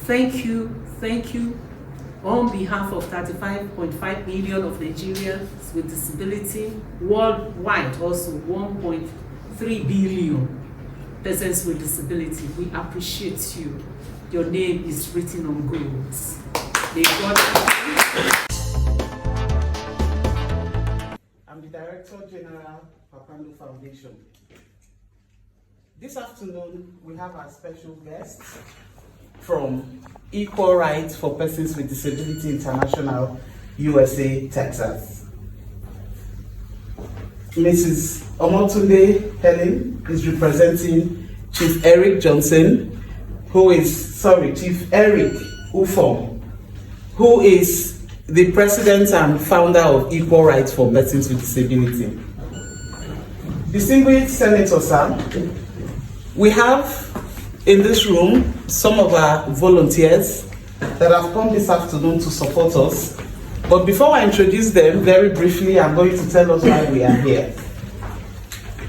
Thank you on behalf of 35.5 million of Nigerians with disability, worldwide also 1.3 billion persons with disability. We appreciate you. Your name is written on gold. May God help you. I'm the Director General, kpakpando Foundation. This afternoon, we have our special guest from Equal Rights for Persons with Disability International, USA, Texas. Mrs. Omotunde Helen is representing Chief Eric Johnson, Chief Eric Ufom, who is the President and founder of Equal Rights for Persons with Disability. Distinguished Senator, sir, we have in this room some of our volunteers that have come this afternoon to support us. But before I introduce them, very briefly, I'm going to tell us why we are here.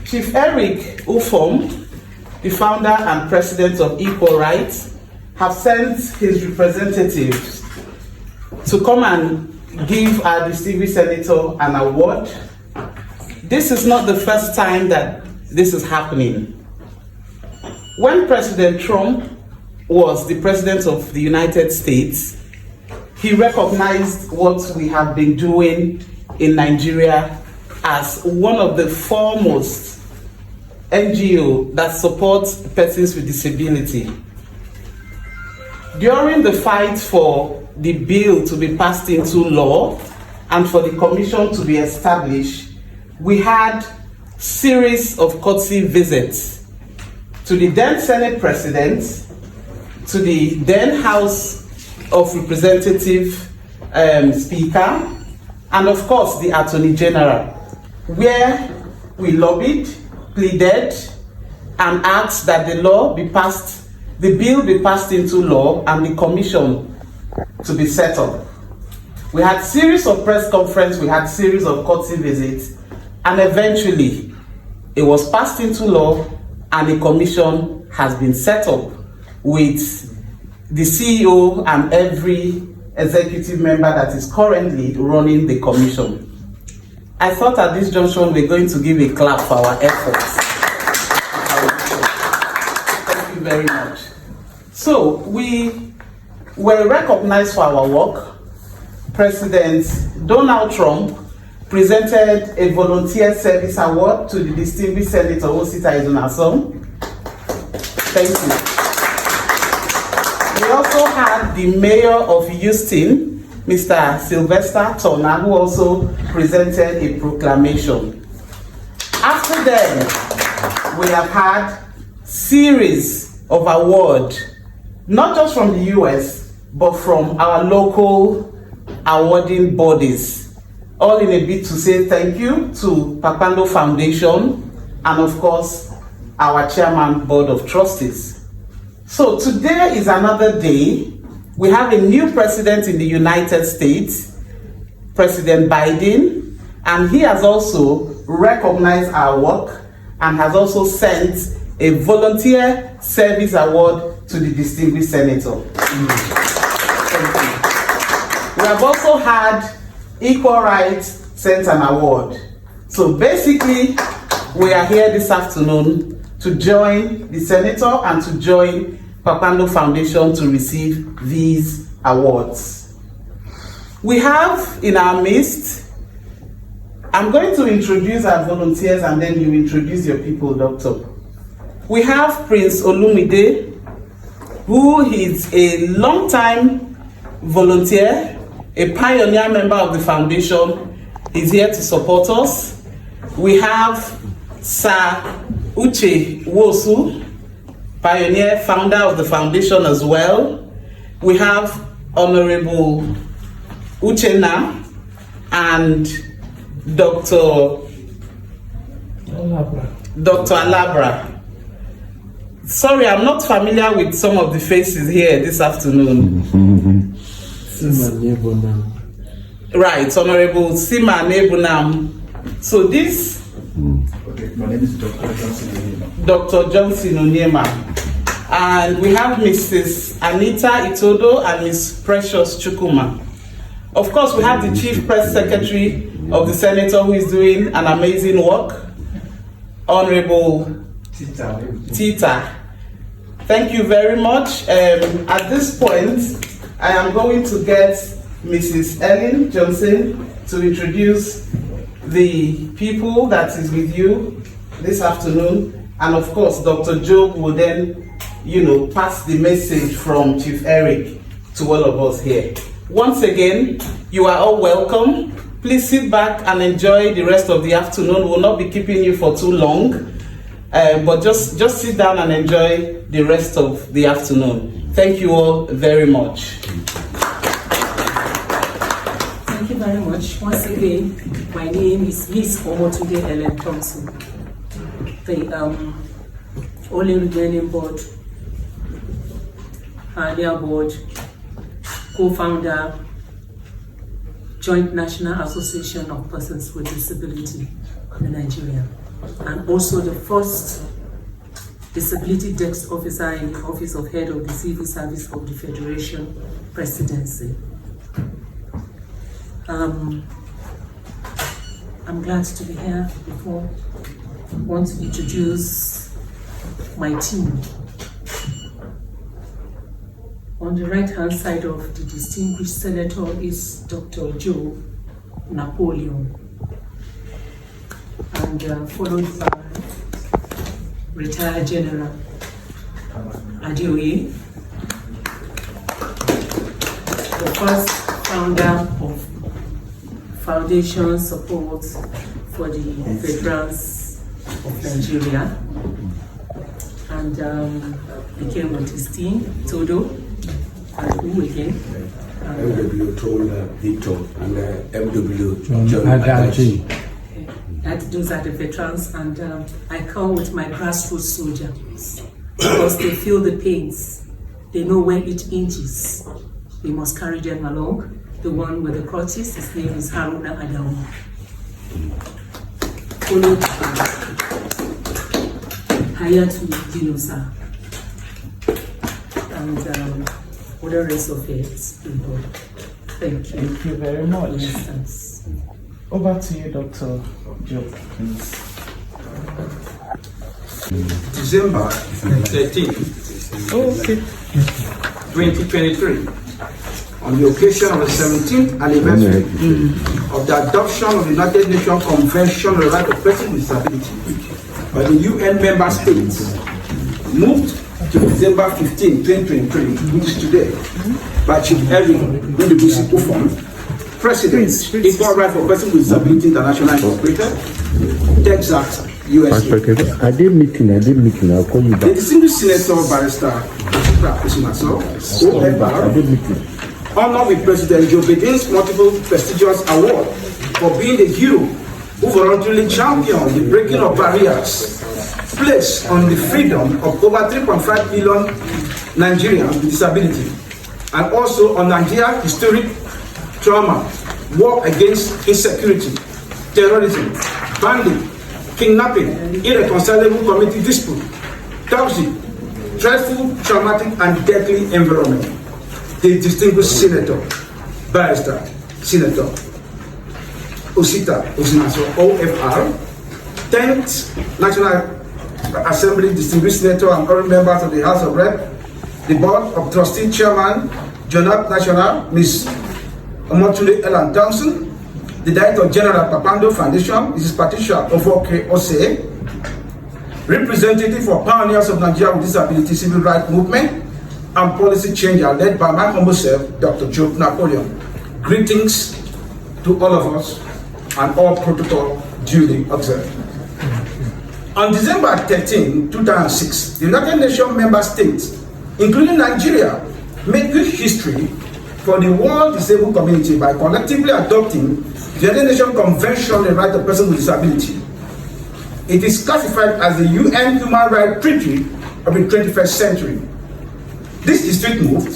Chief Eric Ufom, the founder and president of Equal Rights, have sent his representatives to come and give our distinguished senator an award. This is not the first time that this is happening. When President Trump was the president of the United States, he recognized what we have been doing in Nigeria as one of the foremost NGO that supports persons with disability. During the fight for the bill to be passed into law and for the commission to be established, we had series of courtesy visits to the then Senate President, to the then House of Representative Speaker, and of course the Attorney General, where we lobbied, pleaded, and asked that the bill be passed into law and the commission to be set up. We had series of press conferences, we had series of courtesy visits, and eventually it was passed into law and a commission has been set up with the CEO and every executive member that is currently running the commission. I thought at this junction we're going to give a clap for our efforts. Thank you very much. So we were recognized for our work. President Donald Trump presented a volunteer service award to the distinguished Senator Osita Izunaso. Thank you. We also had the mayor of Houston, Mr. Sylvester Turner, who also presented a proclamation. After then, we have had series of awards, not just from the US, but from our local awarding bodies, all in a bid to say thank you to kpakpando Foundation and of course our chairman board of trustees. So today is another day. We have a new president in the United States, President Biden, and he has also recognized our work and has also sent a volunteer service award to the distinguished senator. Thank you. We have also had Equal Rights sent an award. So basically, we are here this afternoon to join the senator and to join kpakpando Foundation to receive these awards. We have in our midst, I'm going to introduce our volunteers and then you introduce your people, Doctor. We have Prince Olumide, who is a long-time volunteer, a pioneer member of the foundation. He's here to support us. We have Sir Uche Wosu, pioneer, founder of the foundation as well. We have Honorable Uchenna and Dr. Alabra. Sorry, I'm not familiar with some of the faces here this afternoon. Right, Honorable Sima Nebunam. So this... Okay, my name is Dr. Johnson Onyema. Dr. Johnson Onyema. And we have Mrs. Anita Itodo and Ms. Precious Chukuma. Of course, we have the Chief Press Secretary of the Senator who is doing an amazing work, Honorable Tita. Thank you very much. At this point, I am going to get Mrs. Ellen Johnson to introduce the people that is with you this afternoon. And of course, Dr. Job will then, pass the message from Chief Eric to all of us here. Once again, you are all welcome. Please sit back and enjoy the rest of the afternoon. We'll not be keeping you for too long, but just sit down and enjoy the rest of the afternoon. Thank you all very much. Thank you very much. Once again, my name is Miss Omotunde Ellen Thompson, the only remaining board, earlier board, co-founder, Joint National Association of Persons with Disability in Nigeria, and also the first disability desk officer in the Office of Head of the Civil Service of the Federation Presidency. I'm glad to be here before. I want to introduce my team. On the right-hand side of the distinguished senator is Dr. Joe Napoleon, and followed by retired General Adeoye, the first founder of Foundation Support for the Veterans of Nigeria, and he came with his team, Todo, and who again? MW told Victor and MW John Adaji. Those are the veterans, and I come with my grassroots soldiers because they feel the pains. They know where each inch is. We must carry them along. The one with the crutches, his name is Haruna Adamu. Followed by Hayatu Dinosa. And all the rest of it, people. Thank you. Thank you very much. Yes, thanks. Over to you, Dr. Job, please. December 13, 2023, on the occasion of the 17th anniversary of the adoption of the United Nations Convention on the Right of Persons with Disability by the UN member states, moved to December 15, 2023, which is today, by Chief Eric Ufon, President, Equal Right for Persons with Disability International Incorporated, Texas, USA. I did meeting, I'll call you back. The distinguished Senator Barrister Osita Izunaso, OFR, honored with President Joe Biden's multiple prestigious awards for being the hero who voluntarily championed the breaking of barriers placed on the freedom of over 3.5 million Nigerians with disability, and also on Nigeria's historic trauma, war against insecurity, terrorism, bandit, kidnapping, irreconcilable community dispute, toxic, stressful, traumatic, and deadly environment. The distinguished Senator, Barrister, Senator Osita Izunaso, OFR, 10th National Assembly distinguished Senator and all members of the House of Rep, the Board of Trustee Chairman, Jonat National, Ms. Omotunde Ellen Thompson, the Director General Kpakpando Foundation, Mrs. Patricia Ofoke Ose, representative for Pioneers of Nigeria with Disability Civil Rights Movement and Policy Changer, led by my humble self, Dr. Joe Napoleon. Greetings to all of us and all protocol duly observed. On December 13, 2006, the United Nations member states, including Nigeria, made good history for the world disabled community by collectively adopting the United Nations Convention on the Right of Persons with Disability. It is classified as the UN Human Rights Treaty of the 21st century. This historic move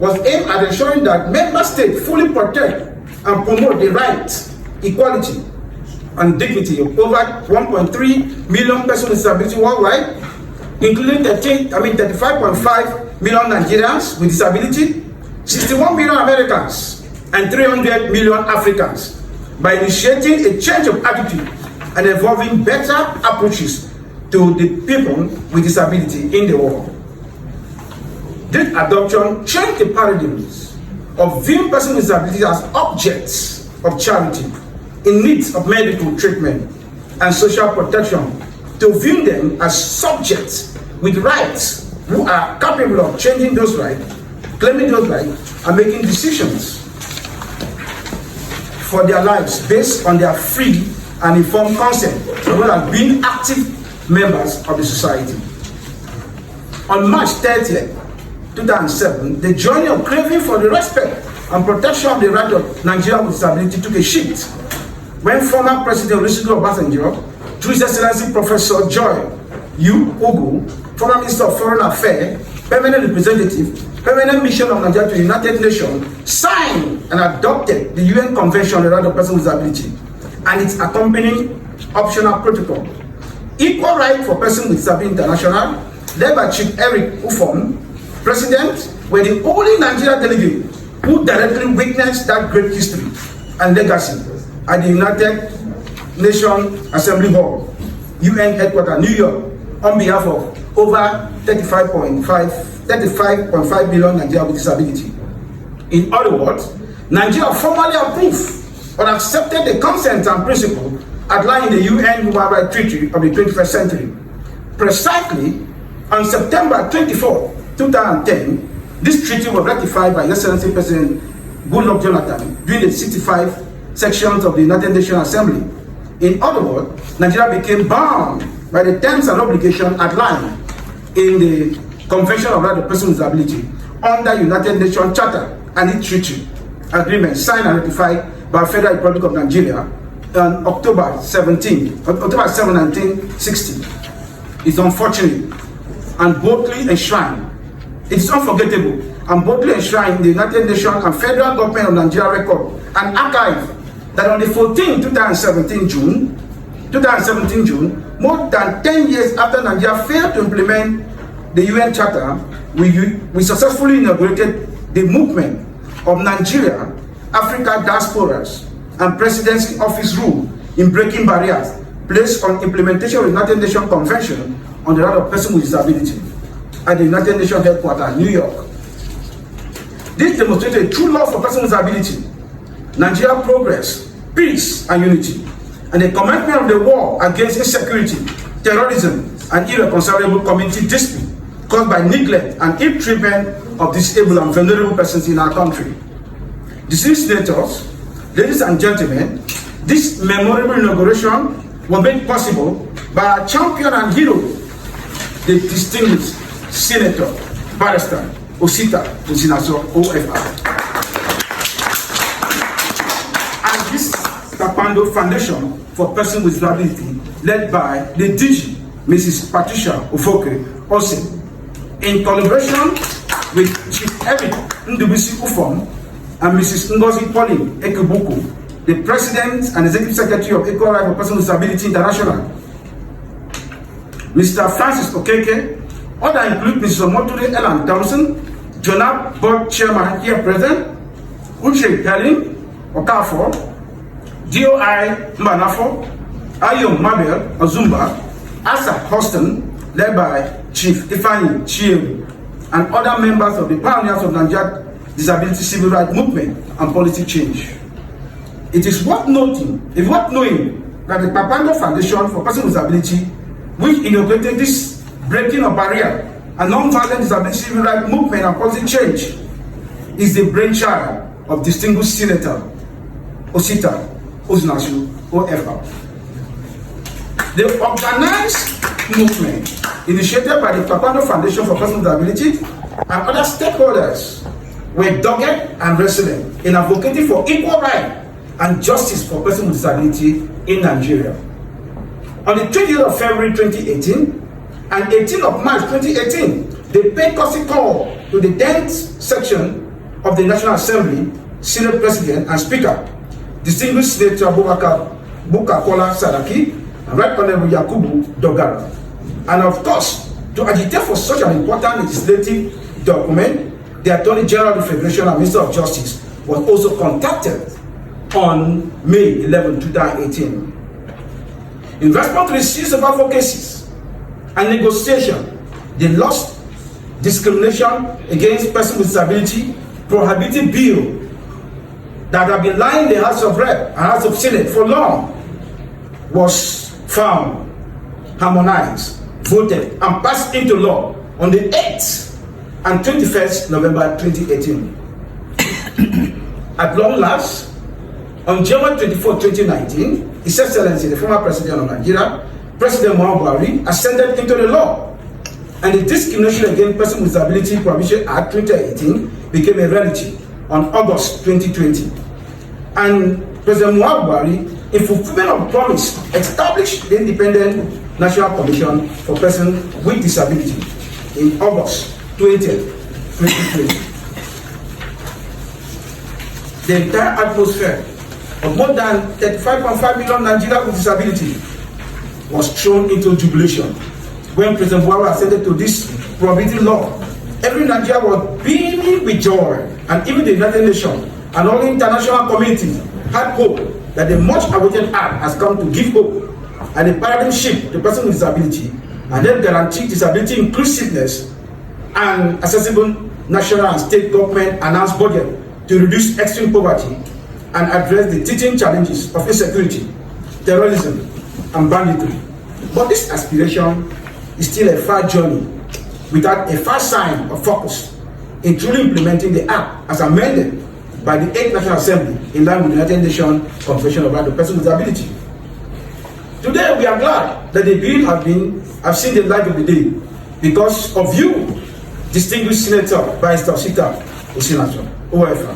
was aimed at ensuring that member states fully protect and promote the rights, equality, and dignity of over 1.3 million persons with disability worldwide, including 35.5 million Nigerians with disability, 61 million Americans, and 300 million Africans, by initiating a change of attitude and evolving better approaches to the people with disability in the world. This adoption changed the paradigms of viewing persons with disabilities as objects of charity in need of medical treatment and social protection, to view them as subjects with rights who are capable of changing those rights, claiming those rights, and making decisions for their lives based on their free and informed consent, as well as being active members of the society. On March 30th, 2007, the journey of craving for the respect and protection of the right of Nigerians with disability took a shift when former President Olusegun Obasanjo, through His Excellency Professor Joy U. Ogu, former Minister of Foreign Affairs, permanent representative, permanent mission of Nigeria to the United Nations, signed and adopted the UN Convention on the Right of Persons with Disability and its accompanying optional protocol. Equal Right for Persons with Disability International, led by Chief Eric Ufom, President, were the only Nigerian delegate who directly witnessed that great history and legacy at the United Nations Assembly Hall, UN headquarters, New York, on behalf of over 35.5 million Nigerians with disability. In other words, Nigeria formally approved or accepted the concepts and principles outlined in the UN Human Rights Treaty of the 21st century. Precisely on September 24, 2010, this treaty was ratified by His Excellency President Goodluck Jonathan during the 65 sections of the United Nations Assembly. In other words, Nigeria became bound by the terms and obligations outlined in the Convention on the Right of Persons with Disability under United Nations Charter and its treaty agreement signed and ratified by the Federal Republic of Nigeria on October 7, 1960. It's unfortunate and boldly enshrined. It is unforgettable and boldly enshrined in the United Nations and Federal Government of Nigeria record and archive that on the 14th, 2017 June, more than 10 years after Nigeria failed to implement the UN Charter, we successfully inaugurated the movement of Nigeria, Africa diasporas, and presidency office rule in breaking barriers placed on implementation of the United Nations Convention on the Right of Persons with Disability at the United Nations headquarters, New York. This demonstrated true love for persons with disability, Nigeria's progress, peace and unity, and the commitment of the war against insecurity, terrorism, and irreconcilable community dispute caused by neglect and ill treatment of disabled and vulnerable persons in our country. Distinguished senators, ladies and gentlemen, this memorable inauguration was made possible by our champion and hero, the distinguished Senator, Barrister Osita Izunaso, OFR. And this kpakpando Foundation for Persons with Disability, led by the DG, Mrs. Patricia Ofoke Ose, in collaboration with Chief Eric Ndubisi Ufom and Mrs. Ngozi Pauline Ekebuku, the President and Executive Secretary of Equal Right for Persons with Disability International, Mr. Francis Okeke, others include Mrs. Omoture Ellen Thompson, Jonah Board Chairman here present, Uche Helen Okafor, DOI Mbanafo, Ayom Mabel Ozumba, Asa Houston, led by Chief Ifeanyi Chiem, and other members of the pioneers of Nigeria disability civil rights movement and policy change. It is worth noting, that the kpakpando Foundation for Persons with Disability, which inaugurated this breaking of barrier and non-violent disability civil rights movement and policy change, is the brainchild of distinguished Senator Osita Izunaso, OFR. The organized movement initiated by the kpakpando Foundation for Persons with Disability and other stakeholders were dogged and resilient in advocating for equal rights and justice for persons with disability in Nigeria. On the 20th of February 2018 and 18th of March 2018, they paid courtesy call to the 10th section of the National Assembly, Senate President and Speaker, distinguished Senator Bukakola Saraki, and Right Honorable Yakubu Dogara, and of course, To agitate for such an important legislative document, the Attorney General of the Federation and Minister of Justice was also contacted on May 11, 2018. In response to the series of advocacies and negotiation, the lost discrimination against persons with disability prohibited bill that have been lying in the House of Rep and House of Senate for long was found, harmonized, voted, and passed into law on the 8th and 21st November 2018. At long last, on January 24, 2019, His Excellency, the former President of Nigeria, President Muhammadu Buhari, ascended into the law, and the Discrimination Against Persons with Disability Prohibition Act 2018 became a reality on August 2020. And President Muhammadu Buhari, in fulfillment of promise, established the Independent National Commission for Persons with Disability in August 2020. The entire atmosphere of more than 35.5 million Nigerians with disability was thrown into jubilation when President Buhari ascended to this prohibiting law. Every Nigerian was beaming with joy, and even the United Nations and all the international community had hope that the much awaited act has come to give hope and a paradigm shift to persons with disability, and then guarantee disability inclusiveness and accessible national and state government announced budget to reduce extreme poverty and address the teaching challenges of insecurity, terrorism, and banditry. But this aspiration is still a far journey without a fast sign of focus in truly implementing the act as amended by the 8th National Assembly in line with the United Nations Convention of Rights of Persons with Disability. Today we are glad that the bill have seen the light of the day because of you, distinguished Senator by Osita Izunaso, OFA,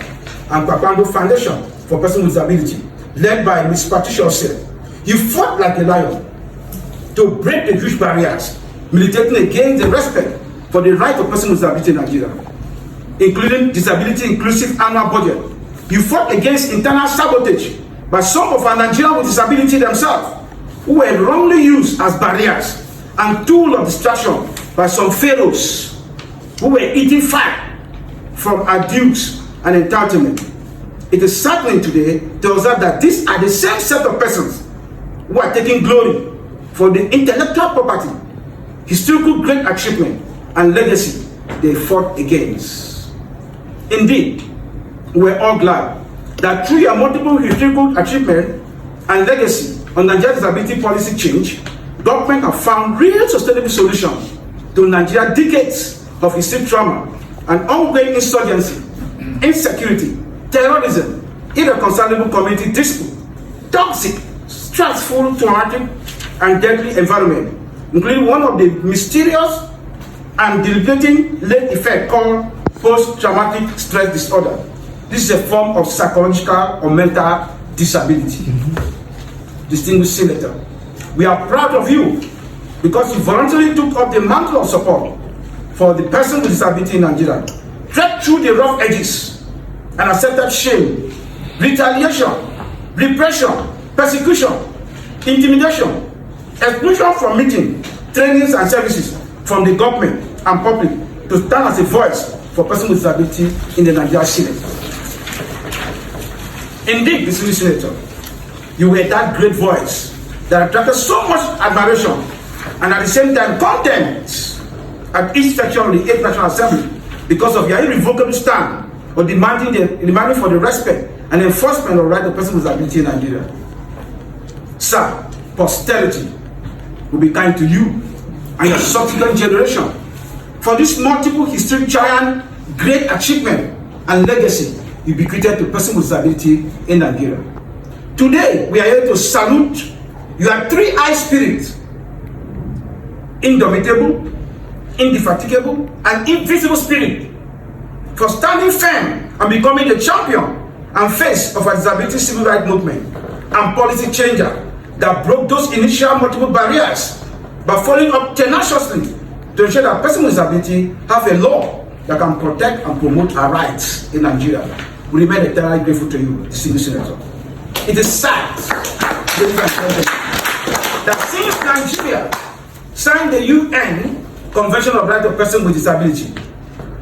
and kpakpando Foundation for Persons with Disability, led by Ms. Patricia Osei. You fought like a lion to break the huge barriers, militating against the respect for the right of persons with disability in Nigeria, including disability inclusive annual budget. You fought against internal sabotage by some of our Nigerians with disability themselves, who were wrongly used as barriers and tool of distraction by some pharaohs who were eating fat from abuse and entitlement. It is saddening today to observe that these are the same set of persons who are taking glory for the intellectual property, historical great achievement, and legacy they fought against. Indeed, we're all glad that through your multiple historical achievement and legacy on Nigeria's disability policy change, government have found real sustainable solutions to Nigeria's decades of historic trauma and ongoing insurgency, insecurity, terrorism, irreconcilable community dispute, toxic, stressful, traumatic, and deadly environment, including one of the mysterious and debilitating late effect called post-traumatic stress disorder. This is a form of psychological or mental disability. Distinguished Senator, we are proud of you because you voluntarily took up the mantle of support for the person with disability in Nigeria, tread through the rough edges, and accepted shame, retaliation, repression, persecution, intimidation, exclusion from meeting, trainings, and services from the government and public to stand as a voice for persons with disability in the Nigerian Senate. Indeed, distinguished Senator, you were that great voice that attracted so much admiration and at the same time contempt at each section of the 8th National Assembly because of your irrevocable stand of demanding for the respect and enforcement of the right of persons with disability in Nigeria. Sir, posterity will be kind to you and your subsequent generation for this multiple historic giant great achievement and legacy you bequeathed to persons with disability in Nigeria. Today, we are here to salute your three-eyed spirit, indomitable, indefatigable, and invisible spirit, for standing firm and becoming the champion and face of a disability civil rights movement and policy changer that broke those initial multiple barriers by following up tenaciously to ensure that persons with disability have a law that can protect and promote our rights in Nigeria. We remain eternally grateful to you, distinguished Senator. It is sad, that since Nigeria signed the UN Convention of Rights of Persons with Disability.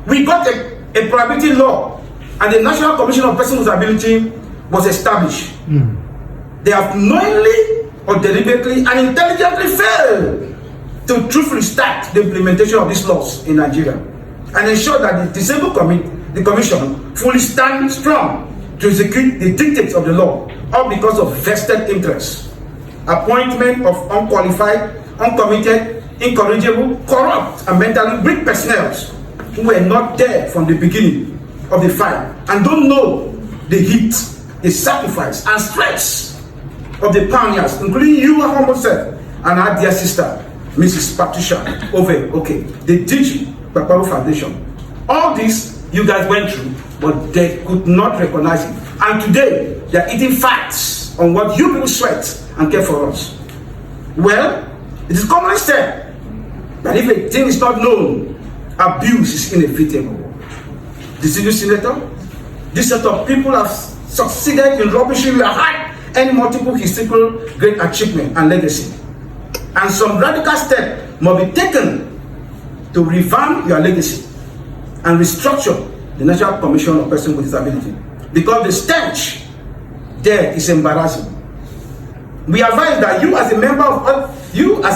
We got a prohibiting law, and the National Commission of Persons with Disability was established. They have knowingly or deliberately and intelligently failed to truthfully start the implementation of these laws in Nigeria and ensure that the disabled commission fully stands strong to execute the dictates of the law, all because of vested interests. Appointment of unqualified, uncommitted, incorrigible, corrupt, and mentally weak personnel who were not there from the beginning of the fight and don't know the heat, the sacrifice, and stress of the pioneers, including you, our humble self, and our dear sister, Mrs. Patricia the DG Kpakpando Foundation. All this you guys went through, but they could not recognize it. And today, they are eating facts on what you people sweat and care for us. Well, it is commonly said that if a thing is not known, abuse is inevitable. Distinguished Senator, this set of people have succeeded in rubbishing your heart and multiple historical great achievement and legacy. And some radical steps must be taken to revamp your legacy and restructure the National Commission of Persons with Disability, because the stench there is embarrassing. We advise that you, as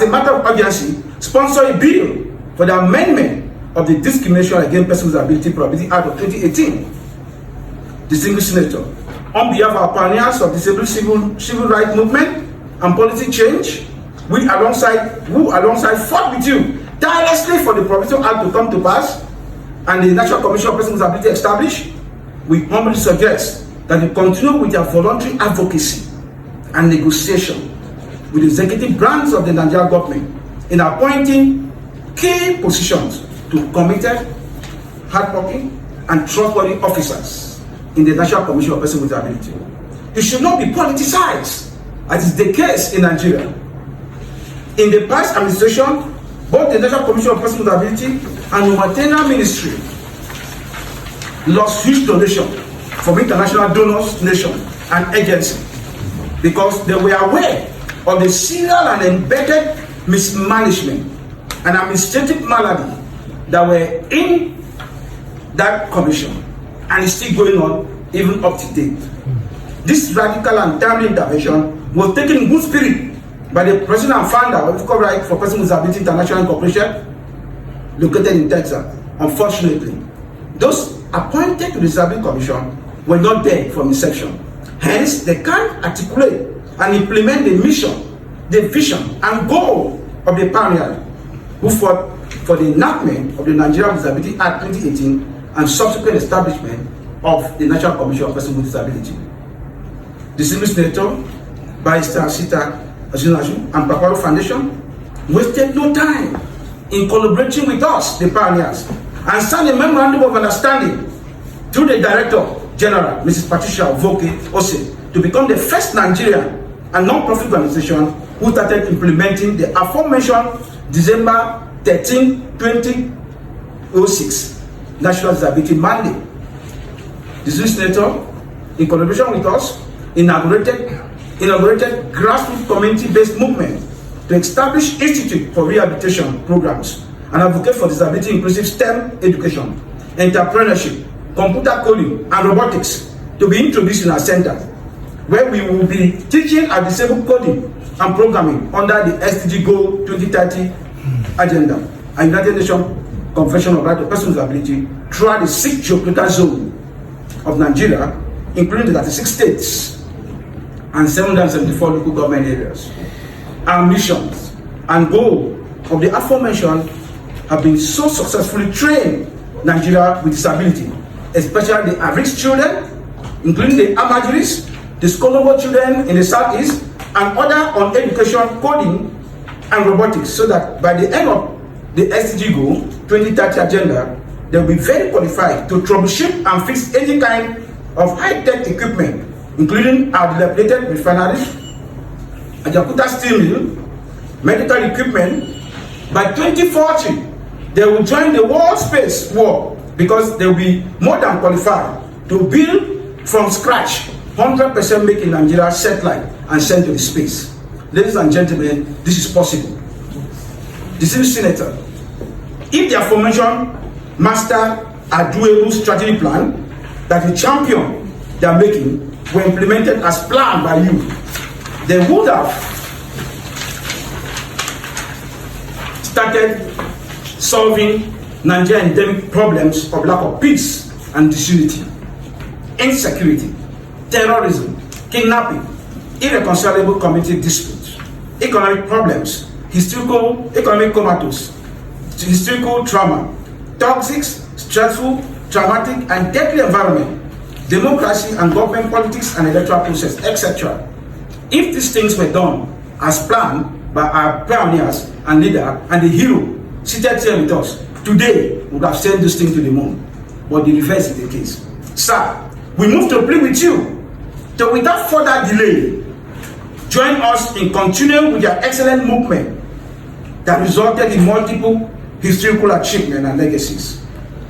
a matter of urgency, sponsor a bill for the amendment of the Discrimination Against Persons with Disability Prohibition Act of 2018. Distinguished Senator, on behalf of our pioneers of disabled civil rights movement and policy change, who alongside fought with you tirelessly for the Provisional Act to come to pass and the National Commission of Persons with Disability established, we humbly suggest that you continue with your voluntary advocacy and negotiation with the executive branch of the Nigerian government in appointing key positions to committed, hardworking, and trustworthy officers in the National Commission of Persons with Disability. It should not be politicized, as is the case in Nigeria. In the past administration, both the National Commission of Persons with Disability and Humanitarian Ministry lost huge donations from international donors, nations, and agencies because they were aware of the serial and embedded mismanagement and administrative malady that were in that commission, and it's still going on even up to date. This radical and timely intervention was taken in good spirit by the president and founder of the Right for Persons with Disability International Incorporation, located in Texas. Unfortunately, those appointed to the Disability Commission were not there from inception. Hence, they can't articulate and implement the mission, the vision, and goal of the pioneers who fought for the enactment of the Nigerian Disability Act 2018 and subsequent establishment of the National Commission of Persons with Disability. Distinguished Senator, Barrister Osita Izunaso and Kpakpando Foundation wasted no time in collaborating with us, the pioneers, and signed a memorandum of understanding through the Director General, Mrs. Patricia Ose, to become the first Nigerian and non-profit organization who started implementing the aforementioned December 13, 2006 National Disability Mandate. This Senator, in collaboration with us, inaugurated grassroots community-based movement to establish institute for rehabilitation programs and advocate for disability inclusive STEM education, entrepreneurship, computer coding, and robotics to be introduced in our center, where we will be teaching our disabled coding and programming under the SDG Goal 2030 agenda and United Nations Convention of Rights of Persons with Disability throughout the 6 geographical zones of Nigeria, including the 36 states and 774 local government areas. Our missions and goal of the aforementioned have been so successfully trained Nigeria with disability, especially the at-risk children, including the Amajiris, the scholarly children in the Southeast, and other on education, coding, and robotics, so that by the end of the SDG Goal 2030 agenda, they will be very qualified to troubleshoot and fix any kind of high-tech equipment, including our dilapidated refineries, a Jakarta steel mill, medical equipment. By 2040, they will join the world space war because they will be more than qualified to build from scratch 100% make in Nigeria satellite and send to the space. Ladies and gentlemen, this is possible. Distinguished Senator, If the aforementioned master a doable strategy plan that the champion they are making were implemented as planned by you, they would have started solving Nigeria's endemic problems of lack of peace and disunity, insecurity, terrorism, kidnapping, irreconcilable community disputes, economic problems, historical economic comatose, historical trauma, toxic, stressful, traumatic, and deadly environment, democracy and government politics and electoral process, etc. If these things were done as planned by our pioneers and leader and the hero seated here with us, today we would have sent this thing to the moon. But the reverse is the case. Sir, we move to plead with you to, without further delay, join us in continuing with your excellent movement that resulted in multiple historical achievements and legacies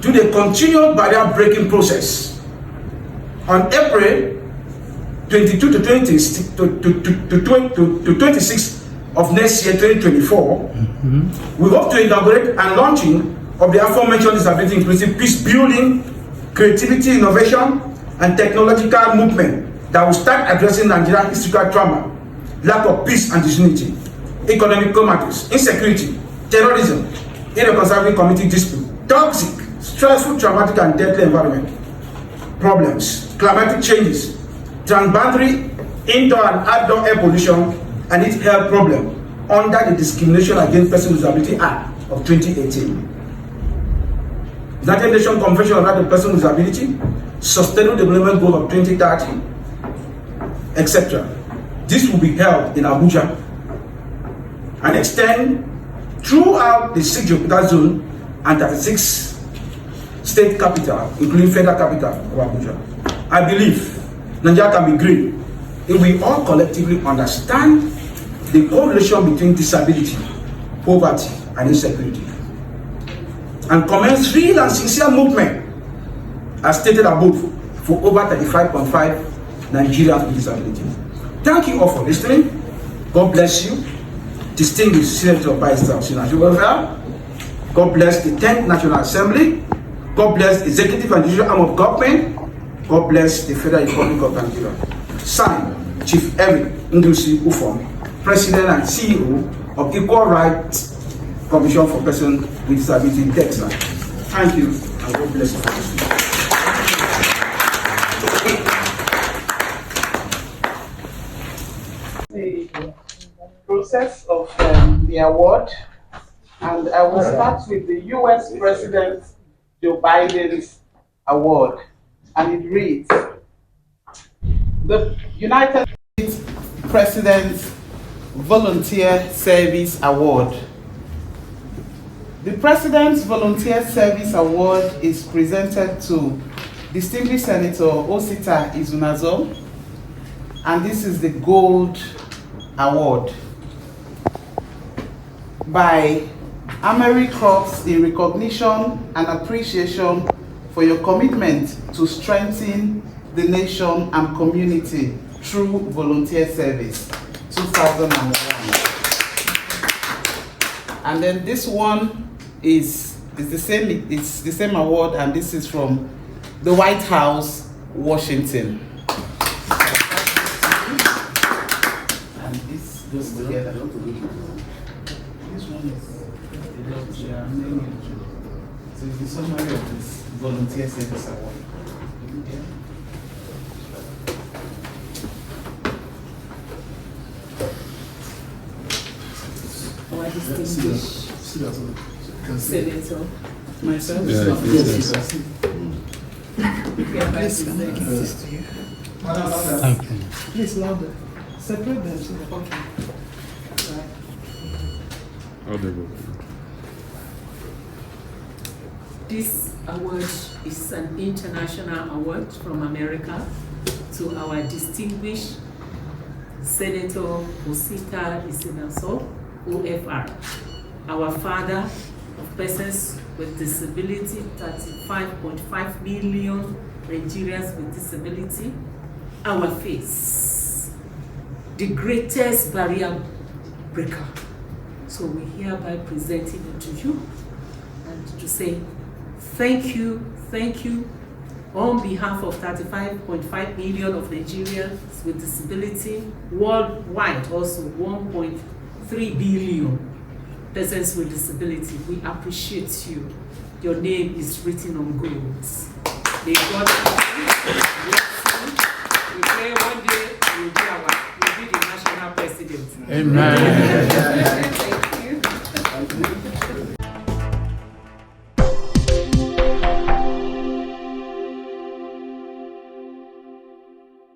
to the continued barrier-breaking process. On April 22 to 26 of next year, 2024, we hope to inaugurate and launching of the aforementioned disability inclusive peace building, creativity, innovation, and technological movement that will start addressing Nigerian historical trauma, lack of peace and disunity, economic comatose, insecurity, terrorism, irreconcilable community dispute, toxic, stressful, traumatic, and deadly environment problems, climatic changes, transboundary indoor and outdoor air pollution, and its health problem under the Discrimination Against Persons with Disability Act of 2018. United Nations Convention on Rights of Persons with Disability, Sustainable Development Goal of 2030, etc. This will be held in Abuja and extend throughout the 6 geographical zone and 36 state capital, including federal capital of Abuja. I believe Nigeria can be great if we all collectively understand the correlation between disability, poverty, and insecurity, and commence real and sincere movement, as stated above, for over 35.5 Nigerians with disabilities. Thank you all for listening. God bless you. Distinguished Senator Barrister Osita Izunaso. God bless the 10th National Assembly. God bless the executive and judicial arm of government. God bless the Federal Republic of Nigeria. Signed, Chief Eric Ndusi Ufom, President and CEO of Equal Rights Commission for Persons with Disability, Texas. Thank you, and God bless you for listening. The process of the award, and I will start with the U.S. President Joe Biden's award, and it reads: the United States President's Volunteer Service Award. The President's Volunteer Service Award is presented to Distinguished Senator Osita Izunaso, and this is the Gold Award by Amery Crops in recognition and appreciation for your commitment to strengthen the nation and community through volunteer service, 2001. And then this one is the same. It's the same award, and this is from the White House, Washington. And this goes together. This one is so it's the summary of this volunteer service award. Our distinguished Senator, Myself? Thank you. Please, louder. Separate them so they can. this award is an international award from America to our distinguished Senator Osita Izunaso, OFR, our father of persons with disability, 35.5 million Nigerians with disability, our face, the greatest barrier breaker. So we hereby presenting it to you, and to say thank you on behalf of 35.5 million of Nigerians with disability, worldwide also 1.3 billion persons with disability. We appreciate you. Your name is written on goals. May God bless you. We pray one day you'll be the national president. Amen. Thank you.